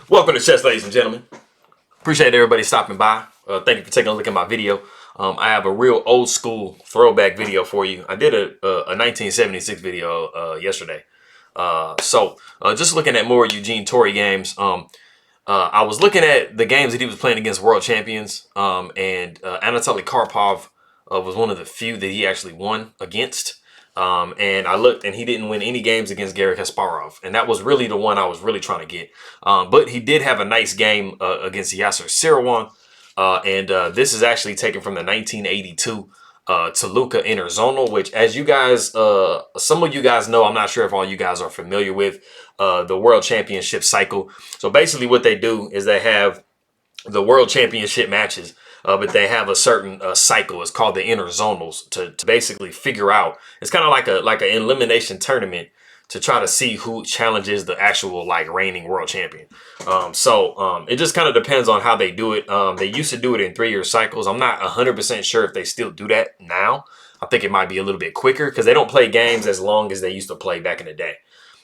Welcome to chess, ladies and gentlemen. Appreciate everybody stopping by. Thank you for taking a look at my video. I have a real old school throwback video for you. I did a 1976 video yesterday. Just looking at more Eugene Torre games. I was looking at the games that he was playing against world champions, and Anatoly Karpov was one of the few that he actually won against. And I looked, and he didn't win any games against Garry Kasparov, and that was really the one I was really trying to get. But he did have a nice game against Yasser Seirawan, and this is actually taken from the 1982 Toluca Interzonal, which, as you guys, some of you guys know, I'm not sure if all you guys are familiar with the World Championship cycle. So basically, what they do is they have the World Championship matches. But they have a certain cycle. It's called the interzonals to basically figure out. It's kind of like an elimination tournament to try to see who challenges the actual reigning world champion. It just kind of depends on how they do it. They used to do it in 3-year cycles. I'm not 100% sure if they still do that now. I think it might be a little bit quicker because they don't play games as long as they used to play back in the day.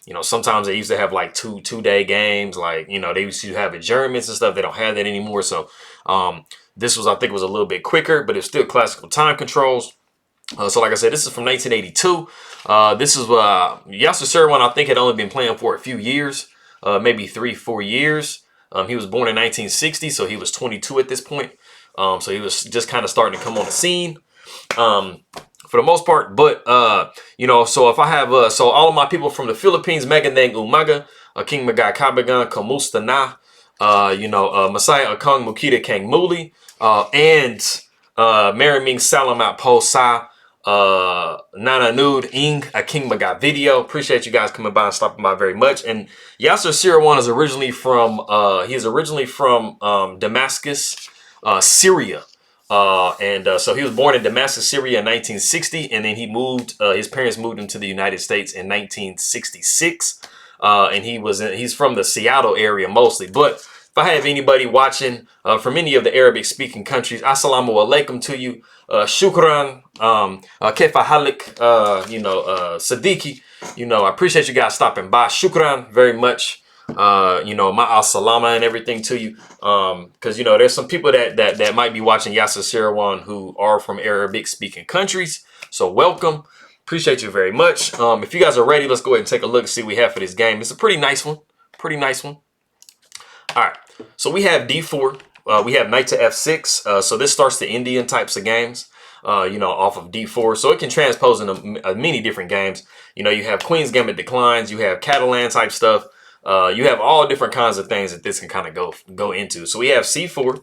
You know, sometimes they used to have like two-day games. They used to have adjournments and stuff. They don't have that anymore. So this was, I think, was a little bit quicker, but it's still classical time controls. So like I said, this is from 1982. This is Yasser Seirawan, I think, had only been playing for a few years, maybe 3-4 years. He was born in 1960, so he was 22 at this point. So he was just kind of starting to come on the scene. For the most part, but so if I have so all of my people from the Philippines, Magandang Umaga, King Magay Kabagan, Kamusta na, Masaya Akong Mukita Kang Muli, and Maraming Salamat Po Sa Nananud Ing a King Magay video. Appreciate you guys coming by and stopping by very much. And Yasser Seirawan is originally from Damascus, Syria. So he was born in Damascus, Syria in 1960, and then he moved, his parents moved him to the United States in 1966. And he's from the Seattle area mostly. But if I have anybody watching from any of the Arabic speaking countries, assalamu alaikum to you. Shukran, kefa halik, Siddiqui. I appreciate you guys stopping by. Shukran very much. Ma'al salama and everything to you. Because there's some people that might be watching Yasser Seirawan who are from Arabic speaking countries. So welcome. Appreciate you very much. If you guys are ready, let's go ahead and take a look and see what we have for this game. It's a pretty nice one. All right. So we have D4. We have knight to F6. So this starts the Indian types of games. Off of D4. So it can transpose into many different games. You have Queen's Gambit declines. You have Catalan type stuff. You have all different kinds of things that this can kind of go into. So we have C4,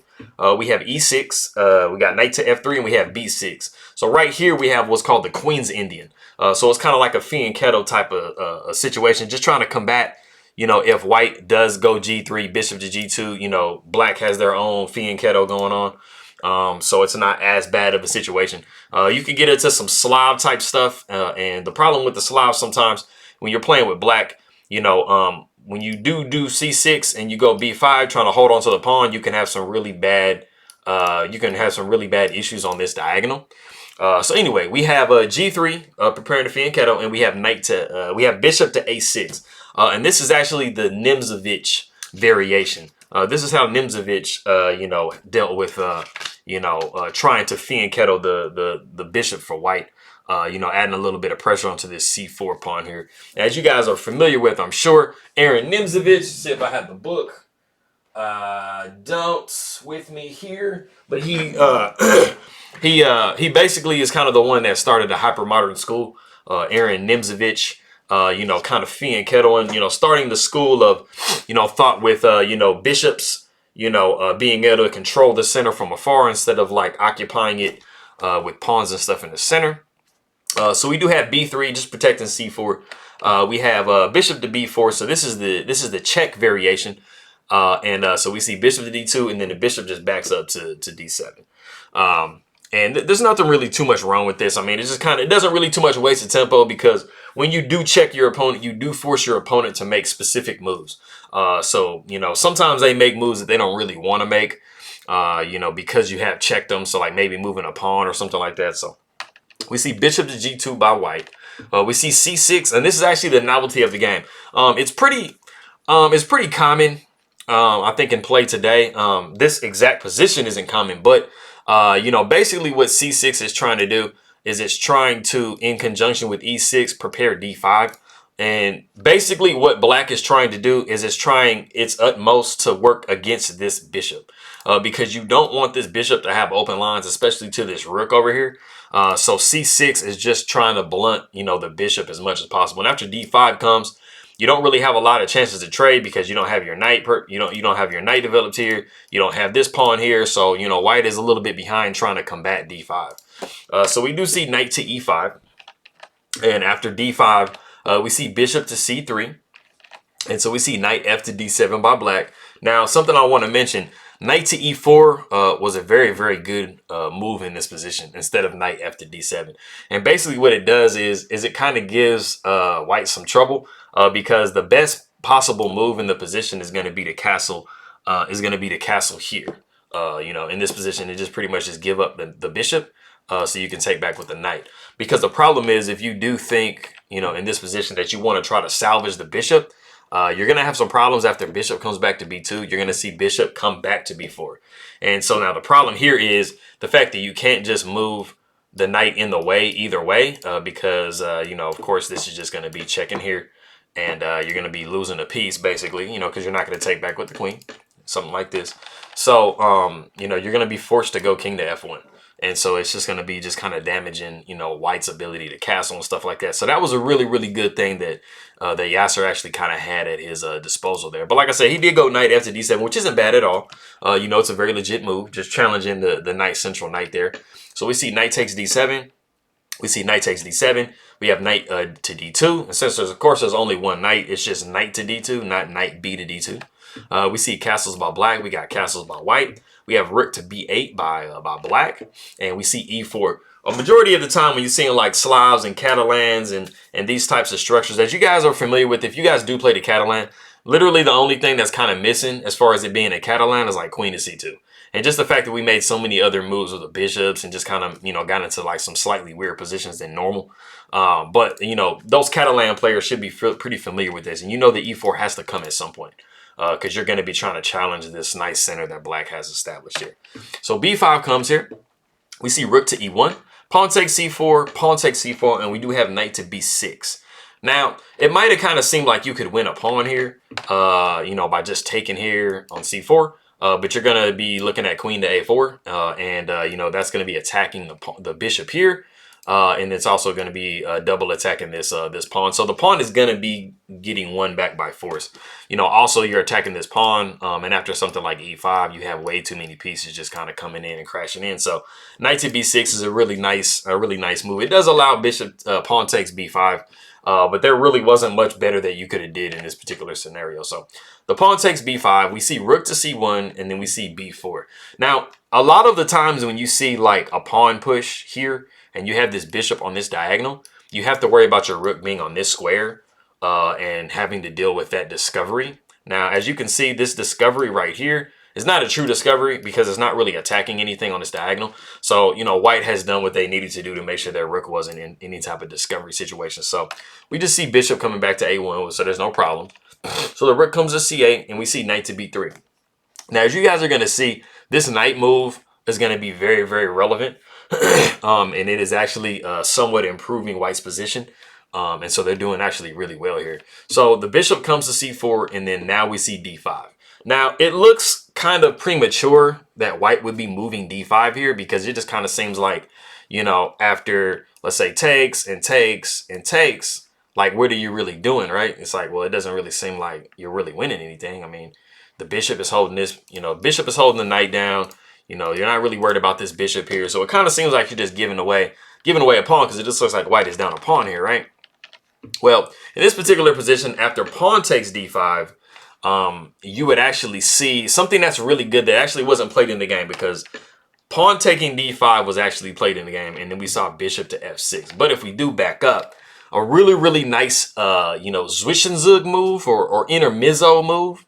we have E6, we got knight to F3, and we have B6. So right here we have what's called the Queen's Indian. So it's kind of like a Fianchetto type of situation, just trying to combat, if white does go G3, bishop to G2, black has their own Fianchetto going on. So it's not as bad of a situation. You can get into some Slav type stuff, and the problem with the Slav sometimes when you're playing with black, when you do C6 and you go B5 trying to hold on to the pawn, you can have some really bad issues on this diagonal. So anyway, we have G3 preparing the Fianchetto, and we have we have bishop to A6. And this is actually the Nxd7 variation. This is how Nxd7 dealt with trying to Fianchetto the bishop for white. Adding a little bit of pressure onto this C4 pawn here. As you guys are familiar with, I'm sure, Aaron Nxd7, see if I have the book. Don't with me here, but he basically is kind of the one that started the hypermodern school. Aaron Nxd7, kind of Fianchettoing, starting the school of, thought with, bishops, being able to control the center from afar instead of occupying it with pawns and stuff in the center. So we do have B3, just protecting C4. We have bishop to B4. So this is the Czech variation. So we see bishop to D2, and then the bishop just backs up to D7. And there's nothing really too much wrong with this. I mean, it's just it doesn't really too much waste of tempo, because when you do check your opponent, you do force your opponent to make specific moves. Sometimes they make moves that they don't really want to make, because you have checked them. So maybe moving a pawn or something like that. So we see bishop to G2 by white. We see C6, and this is actually the novelty of the game. It's pretty common I think in play today. This exact position isn't common, but you know, basically what c6 is trying to do is it's trying to, in conjunction with e6, prepare d5. And basically what black is trying to do is it's trying its utmost to work against this bishop, because you don't want this bishop to have open lines, especially to this rook over here. So c6 is just trying to blunt, you know, the bishop as much as possible. And after d5 comes, you don't really have a lot of chances to trade because you don't have your knight, you don't have your knight developed here. You don't have this pawn here. So, you know, white is a little bit behind trying to combat d5. So we do see knight to e5. And after d5, we see bishop to c3. And so we see knight f to d7 by black. Now, something I want to mention, knight to e4 was a very, very good move in this position instead of knight f to d7. And basically what it does is it kind of gives white some trouble because the best possible move in the position is going to be the castle, here. You know, in this position, it just pretty much just give up the bishop so you can take back with the knight. Because the problem is if you do think, you know, in this position that you want to try to salvage the bishop, you're going to have some problems after bishop comes back to b2. You're going to see bishop come back to b4. And so now the problem here is the fact that you can't just move the knight in the way either way, because, you know, of course, this is just going to be checking here. And you're going to be losing a piece, basically, you know, because you're not going to take back with the queen, something like this. So, you know, you're going to be forced to go king to f1. And so it's just going to be just kind of damaging, you know, white's ability to castle and stuff like that. So that was a really, really good thing that that Yasser actually kind of had at his disposal there. But like I said, he did go knight f to d7, which isn't bad at all. You know, it's a very legit move, just challenging the knight central knight there. So we see knight takes d7. We see knight takes d7. We have knight to d2. And since there's, of course, there's only one knight, it's just knight to d2, not knight b to d2. We see castles by black. We got castles by white. We have rook to b8 by black. And we see e4. A majority of the time when you're seeing like Slavs and Catalans and these types of structures that you guys are familiar with, if you guys do play the Catalan, literally the only thing that's kind of missing as far as it being a Catalan is like queen to c2. And just the fact that we made so many other moves with the bishops and just kind of, you know, got into like some slightly weird positions than normal. But, you know, those Catalan players should be pretty familiar with this. And you know the e4 has to come at some point because you're going to be trying to challenge this nice center that black has established here. So b5 comes here. We see rook to e1. Pawn takes c4, pawn takes c4, and we do have knight to b6. Now, it might have kind of seemed like you could win a pawn here, you know, by just taking here on c4. But you're going to be looking at queen to a4, and you know, that's going to be attacking the bishop here. And it's also going to be double attacking this this pawn. So the pawn is going to be getting won back by force. You know, also you're attacking this pawn. And after something like e5, you have way too many pieces just kind of coming in and crashing in. So knight to b6 is a really nice move. It does allow bishop pawn takes b5. But there really wasn't much better that you could have did in this particular scenario. So the pawn takes b5. We see rook to c1, and then we see b4. Now, a lot of the times when you see like a pawn push here, and you have this bishop on this diagonal, you have to worry about your rook being on this square and having to deal with that discovery. Now, as you can see, this discovery right here is not a true discovery because it's not really attacking anything on this diagonal. So, you know, white has done what they needed to do to make sure their rook wasn't in any type of discovery situation. So we just see bishop coming back to a1, so there's no problem. So the rook comes to c8, and we see knight to b3. Now, as you guys are going to see, this knight move is going to be very, very relevant. And it is actually somewhat improving white's position. And so they're doing actually really well here. So the bishop comes to c4, and then now we see d5. Now, it looks kind of premature that white would be moving d5 here because it just kind of seems like, you know, after, let's say, takes and takes and takes, like, what are you really doing, right? It's like, well, it doesn't really seem like you're really winning anything. I mean, the bishop is holding this, you know, bishop is holding the knight down. You know, you're not really worried about this bishop here. So it kind of seems like you're just giving away a pawn because it just looks like white is down a pawn here, right? Well, in this particular position, after pawn takes d5, you would actually see something that's really good that actually wasn't played in the game because pawn taking d5 was actually played in the game. And then we saw bishop to f6. But if we do back up, a really, really nice, you know, Zwischenzug move or intermezzo move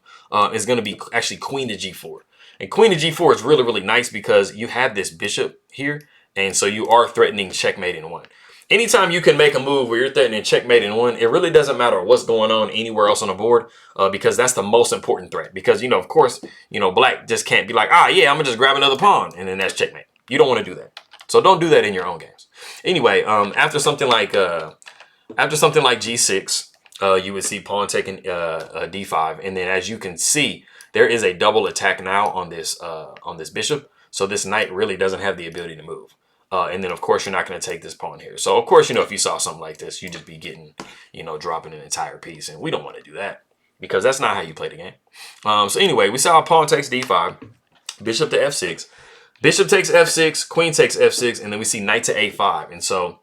is going to be actually queen to g4. And queen to g4 is really, really nice because you have this bishop here. And so you are threatening checkmate in one. anytime you can make a move where you're threatening checkmate in one, it really doesn't matter what's going on anywhere else on the board, because that's the most important threat. Because, you know, of course, you know, black just can't be like, ah, yeah, I'm gonna just grab another pawn and then that's checkmate. You don't want to do that. So don't do that in your own games. Anyway, after something like G6, you would see pawn taking D5, and then as you can see, there is a double attack now on this bishop. So this knight really doesn't have the ability to move. And then, of course, you're not going to take this pawn here. So, of course, you know, if you saw something like this, you'd just be getting, you know, dropping an entire piece. And we don't want to do that because that's not how you play the game. So, anyway, we saw pawn takes D5, bishop to F6, bishop takes F6, queen takes F6, and then we see knight to A5. And so,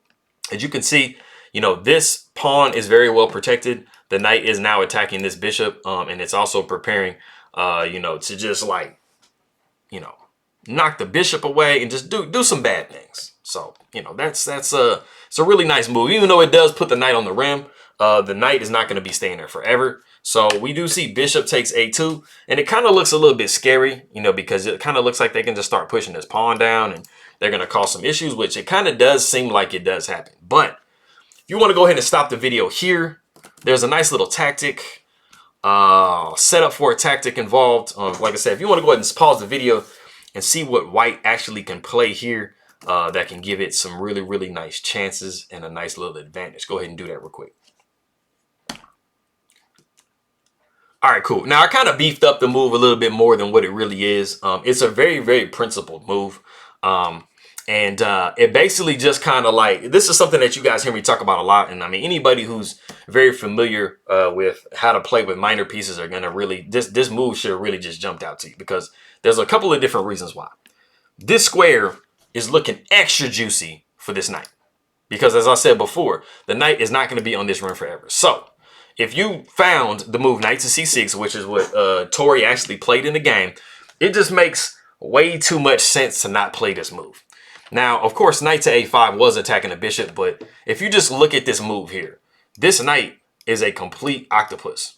as you can see, you know, this pawn is very well protected. The knight is now attacking this bishop, and it's also preparing, you know, to just like, you know, knock the bishop away and just do some bad things. So, you know, it's a really nice move. Even though it does put the knight on the rim, the knight is not going to be staying there forever. So we do see bishop takes A2, and it kind of looks a little bit scary, you know, because it kind of looks like they can just start pushing this pawn down and they're going to cause some issues, which it kind of does seem like it does happen. But if you want to go ahead and stop the video here, there's a nice little tactic, setup for a tactic involved. Like I said, if you want to go ahead and pause the video and see what white actually can play here, that can give it some really, really nice chances and a nice little advantage. Go ahead and do that real quick. All right, cool. Now I kind of beefed up the move a little bit more than what it really is. It's a very, very principled move. It basically just kind of like, this is something that you guys hear me talk about a lot. And I mean, anybody who's very familiar with how to play with minor pieces are going to really, this move should have really just jumped out to you, because there's a couple of different reasons why. This square is looking extra juicy for this knight, because as I said before, the knight is not going to be on this rim forever. So if you found the move knight to C6, which is what Torre actually played in the game, it just makes way too much sense to not play this move. Now, of course, knight to A5 was attacking the bishop, but if you just look at this move here, this knight is a complete octopus.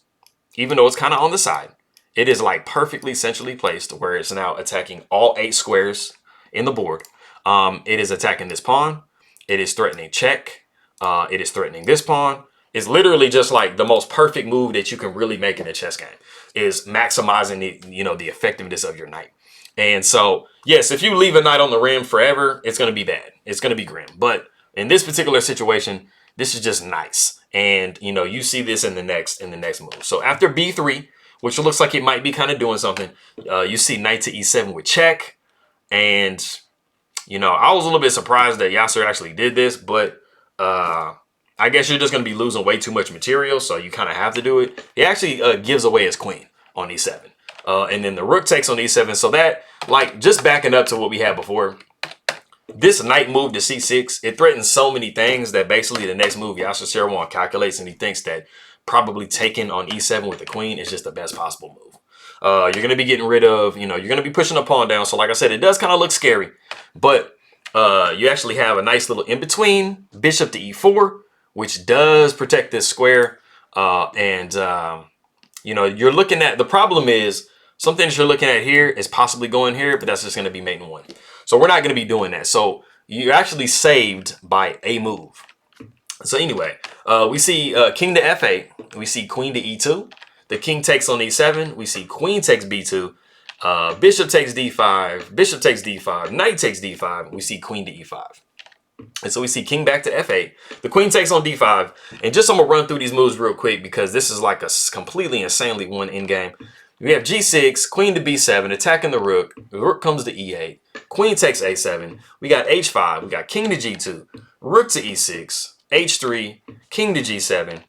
Even though it's kind of on the side, it is like perfectly centrally placed where it's now attacking all 8 squares in the board. It is attacking this pawn. It is threatening check. It is threatening this pawn. It's literally just like the most perfect move that you can really make in a chess game, is maximizing the, you know, the effectiveness of your knight. And so, yes, if you leave a knight on the rim forever, it's going to be bad. It's going to be grim. But in this particular situation, this is just nice. And, you know, you see this in the next move. So after B3, which looks like it might be kind of doing something, you see knight to E7 with check. And, you know, I was a little bit surprised that Yasser actually did this, but I guess you're just going to be losing way too much material, so you kind of have to do it. He actually gives away his queen on E7. And then the rook takes on E7. So that, like, just backing up to what we had before, this knight move to C6, it threatens so many things that basically the next move Yasser Seirawan calculates, and he thinks that probably taking on E7 with the queen is just the best possible move. You're going to be getting rid of, you know, you're going to be pushing a pawn down. So like I said, it does kind of look scary, but you actually have a nice little in-between, bishop to E4, which does protect this square. You know, you're looking at, the problem is something that you're looking at here is possibly going here, but that's just going to be mate in one. So we're not going to be doing that. So you're actually saved by a move. So anyway, we see king to F8. We see queen to E2. The king takes on E7. We see queen takes B2. Bishop takes D5. Bishop takes D5. Knight takes D5. We see queen to E5. And so we see king back to F8. The queen takes on D5. And just I'm going to run through these moves real quick because this is like a completely insanely won endgame. We have G6, queen to B7, attacking the rook. The rook comes to E8. Queen takes A7. We got H5. We got king to G2. Rook to E6. H3. King to G7.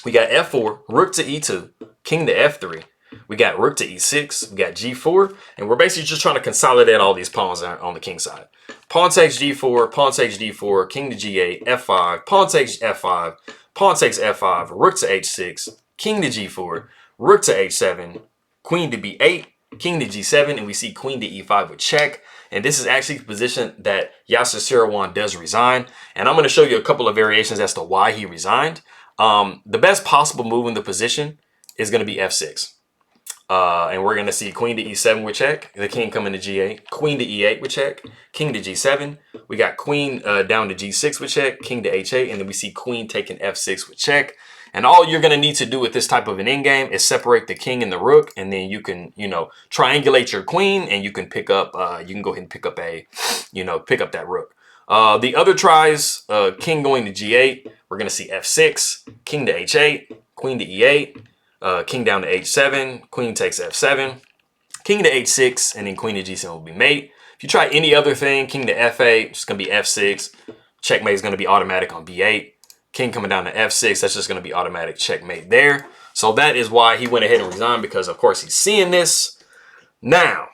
We got F4. Rook to E2. King to F3. We got rook to E6. We got G4. And we're basically just trying to consolidate all these pawns on the king side. Pawn takes G4. Pawn takes D4. King to G8. F5. Pawn takes F5. Pawn takes F5. Rook to H6. King to G4. Rook to H7. Queen to B8, king to G7, and we see queen to E5 with check. And this is actually the position that Yasser Seirawan does resign. And I'm going to show you a couple of variations as to why he resigned. The best possible move in the position is going to be F6. And we're gonna see queen to e7 with check, the king coming to g8, queen to e8 with check, king to g7. We got queen down to g6 with check, king to h8, and then we see queen taking f6 with check. And all you're gonna need to do with this type of an endgame is separate the king and the rook, and then you can, you know, triangulate your queen, and you can pick up, you can go ahead and pick up a, you know, pick up that rook. The other tries, king going to g8, we're gonna see f6, king to h8, queen to e8. King down to h7, queen takes f7, king to h6, and then queen to g7 will be mate. If you try any other thing, king to f8, it's going to be f6. Checkmate is going to be automatic on b8. King coming down to f6, that's just going to be automatic checkmate there. So that is why he went ahead and resigned, because of course he's seeing this. Now,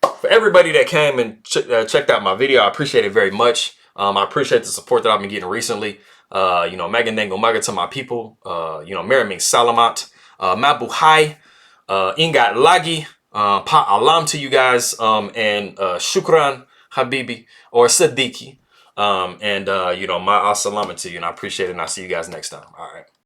for everybody that came and checked out my video, I appreciate it very much. I appreciate the support that I've been getting recently. You know, Magandango Maga to my people. You know, Meraming Salamat. Mabuhay, Ingat Lagi, Pa Alam to you guys, and Shukran Habibi or Siddiqui, and you know, my Assalamu to you, and I appreciate it, and I'll see you guys next time. All right.